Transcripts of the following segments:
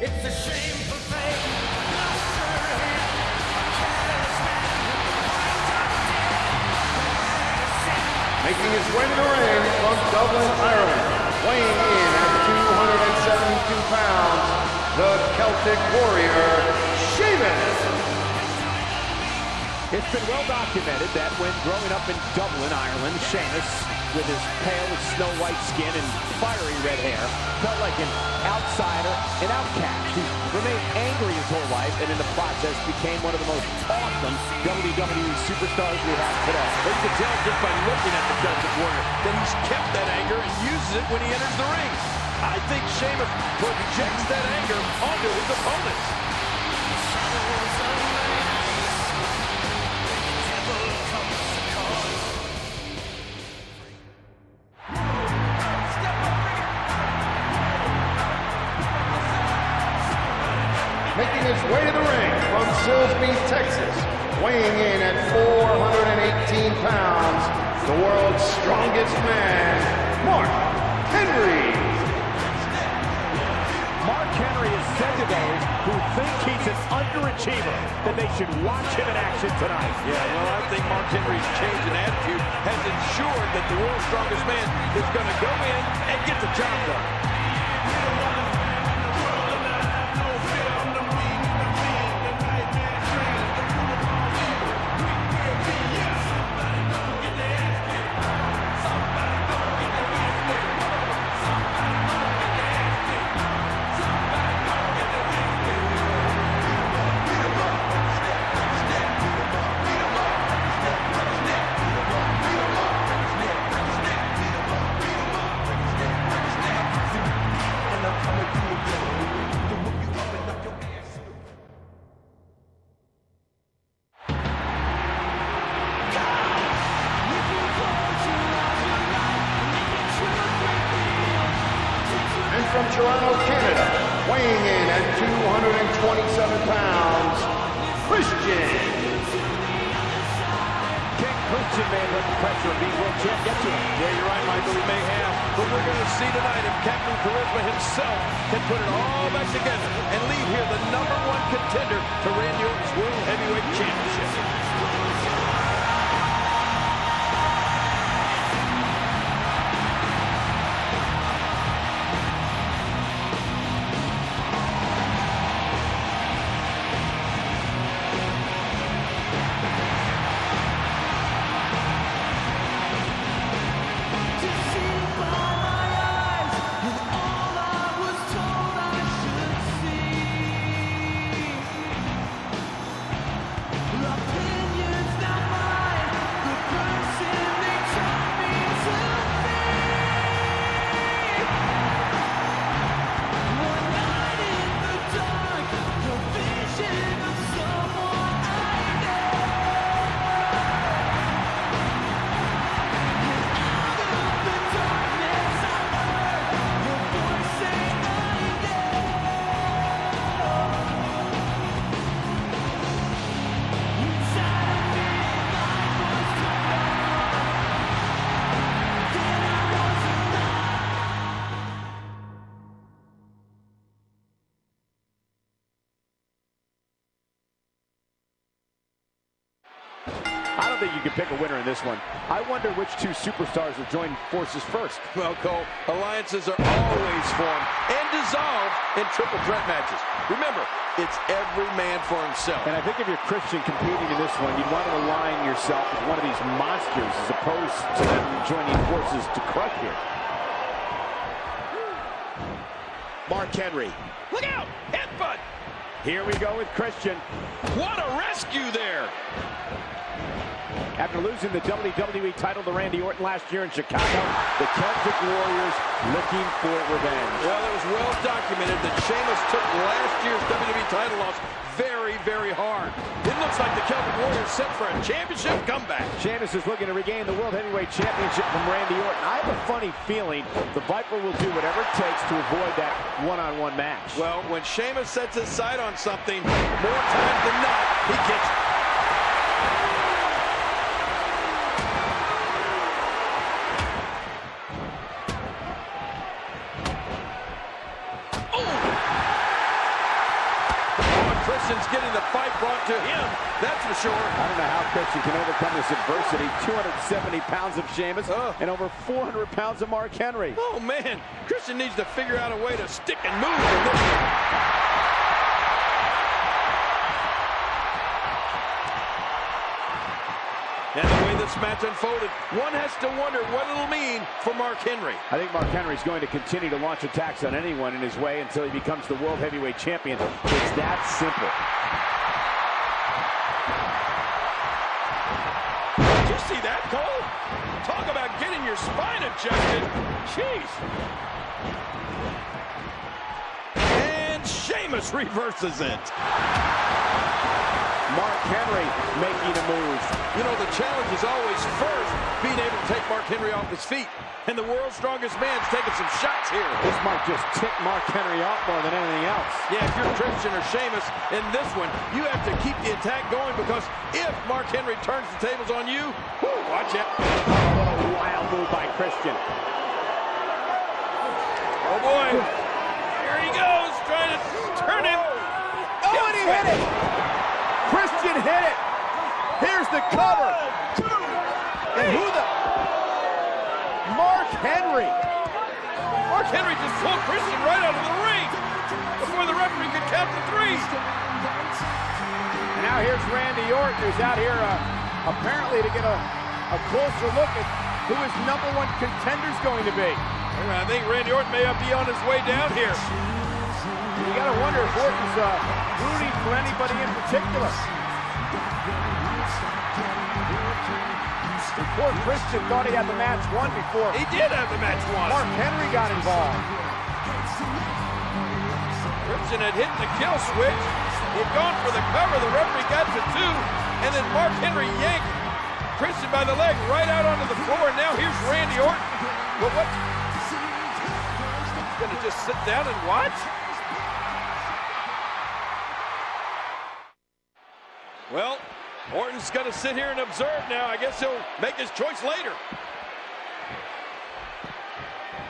It's a shameful fate. Lost her hand. A careless man. Making his way to the ring from Dublin, Ireland, weighing in at 272 pounds, the Celtic Warrior, Sheamus. It's been well documented that when growing up in Dublin, Ireland, Sheamus, with his pale snow-white skin and fiery red hair, felt like an outsider, an outcast. He remained angry his whole life and in the process became one of the most awesome WWE superstars we have today. But you can tell just by looking at the Celtic Warrior that he's kept that anger and uses it when he enters the ring. I think Sheamus projects that anger onto his opponents. Making his way to the ring from Silsbee, Texas, weighing in at 418 pounds, the world's strongest man, Mark Henry. Mark Henry has said to those who think he's an underachiever that they should watch him in action tonight. Yeah, well, I think Mark Henry's change in attitude has ensured that the world's strongest man is going to go in and get the job done. From Toronto, Canada, weighing in at 227 pounds, Christian. Christian may have let the pressure of being world champ get to him. Yeah, you're right, Michael, he may have. But we're going to see tonight if Captain Charisma himself can put it all back together and leave here the #1 contender to Randy Orton's World Heavyweight Championship. I don't think you can pick a winner in this one. I wonder which two superstars will join forces first. Well, Cole, alliances are always formed and dissolved in triple threat matches. Remember, it's every man for himself. And I think if you're Christian competing in this one, you'd want to align yourself with one of these monsters as opposed to them joining forces to crush here. Mark Henry. Look out! Headbutt! Here we go with Christian. What a rescue there! After losing the WWE title to Randy Orton last year in Chicago, the Celtic Warriors looking for revenge. Well, it was well documented that Sheamus took last year's WWE title loss very, very hard. It looks like the Celtic Warriors set for a championship comeback. Sheamus is looking to regain the World Heavyweight Championship from Randy Orton. I have a funny feeling the Viper will do whatever it takes to avoid that one-on-one match. Well, when Sheamus sets his sight on something, more times than not, he gets it. Christian's getting the fight brought to him, that's for sure. I don't know how Christian can overcome this adversity. 270 pounds of Sheamus and over 400 pounds of Mark Henry. Oh, man. Christian needs to figure out a way to stick and move in this one. And the way this match unfolded, one has to wonder what it'll mean for Mark Henry. I think Mark Henry's going to continue to launch attacks on anyone in his way until he becomes the World Heavyweight Champion. It's that simple. Did you see that, Cole? Talk about getting your spine adjusted. Jeez. And Sheamus reverses it. Mark Henry making a move. You know, the challenge is always first being able to take Mark Henry off his feet. And the world's strongest man's taking some shots here. This might just tick Mark Henry off more than anything else. Yeah, if you're Christian or Sheamus in this one, you have to keep the attack going because if Mark Henry turns the tables on you, watch it. Oh, what a wild move by Christian. Oh, boy. Here he goes, trying to turn him. Oh, and he hit it. Christian hit it. Here's the cover. And who the... Mark Henry. Mark Henry just pulled Christian right out of the ring before the referee could count to three. And now here's Randy Orton, who's out here apparently to get a closer look at who his #1 contender's going to be. I think Randy Orton may be on his way down here. You got to wonder if Orton's rooting for anybody in particular. Poor Christian thought he had the match won before. He did have the match won. Mark Henry got involved. Christian had hit the kill switch. He had gone for the cover. The referee got to 2. And then Mark Henry yanked Christian by the leg right out onto the floor. And now here's Randy Orton. Well, what? He's going to just sit down and watch? Well, Orton's going to sit here and observe now. I guess he'll make his choice later.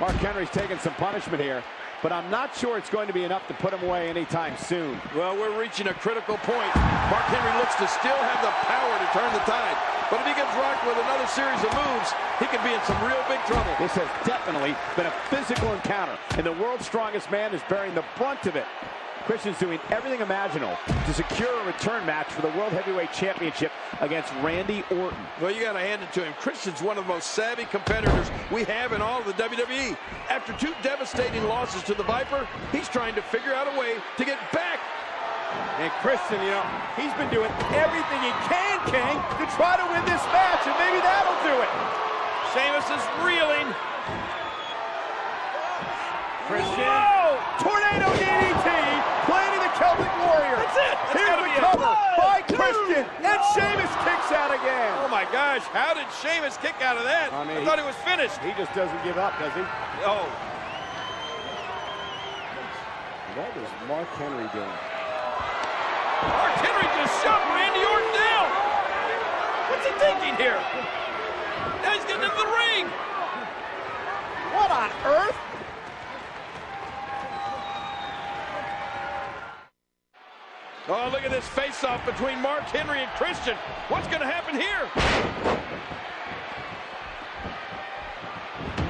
Mark Henry's taking some punishment here, but I'm not sure it's going to be enough to put him away anytime soon. Well, we're reaching a critical point. Mark Henry looks to still have the power to turn the tide. But if he gets rocked with another series of moves, he could be in some real big trouble. This has definitely been a physical encounter, and the world's strongest man is bearing the brunt of it. Christian's doing everything imaginable to secure a return match for the World Heavyweight Championship against Randy Orton. Well, you got to hand it to him. Christian's one of the most savvy competitors we have in all of the WWE. After 2 devastating losses to the Viper, he's trying to figure out a way to get back. And Christian, you know, he's been doing everything he can, King, to try to win this match, and maybe that'll do it. Sheamus is reeling. Christian. Whoa! Tornado DDT, planting the Celtic Warrior. That's it. That's Here's gotta the be it. cover by Christian, and Sheamus kicks out again. Oh my gosh, how did Sheamus kick out of that? I mean, I thought he was finished. He just doesn't give up, does he? Oh. What is Mark Henry doing? Mark Henry just shoved Randy Orton down. What's he thinking here? Now he's getting into the ring. What on earth? Oh, look at this face-off between Mark Henry and Christian. What's going to happen here?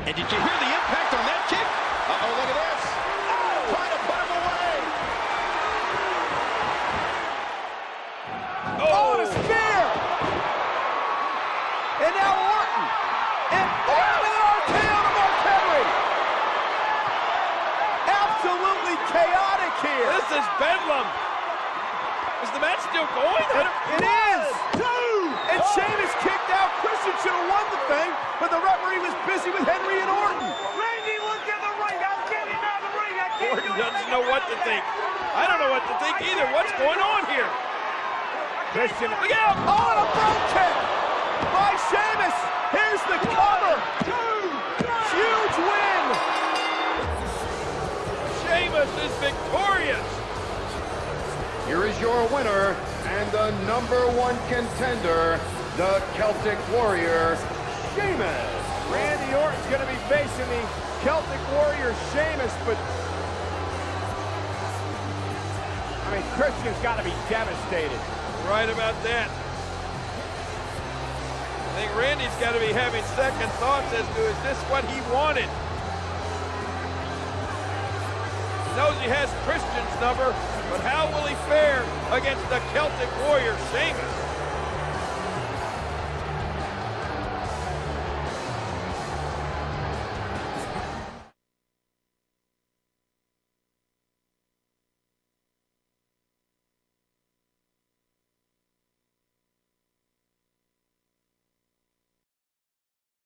And did you hear the impact on that kick? Uh-oh, look at this. Oh, trying to put him away. Oh, and a spear! And now Orton. And Orton with an RKO to Mark Henry. Absolutely chaotic here. This is bedlam. Is the match still going? It is! And Sheamus kicked out. Christian should have won the thing, but the referee was busy with Henry and Orton. Randy, look at the ring. I'm getting out of the ring. I can't Orton do doesn't anything. know what to think. I don't know what to think either. What's going on here? Christian, Look out! oh, and a front kick by Sheamus. Here's the cover. Huge win. Sheamus is victorious. Here is your winner and the #1 contender, the Celtic Warrior, Sheamus. Randy Orton's going to be facing the Celtic Warrior Sheamus, but I mean, Christian's got to be devastated. Right about that. I think Randy's got to be having second thoughts as to, is this what he wanted? He knows he has Christian's number, but how will he fare against the Celtic Warrior, Sheamus?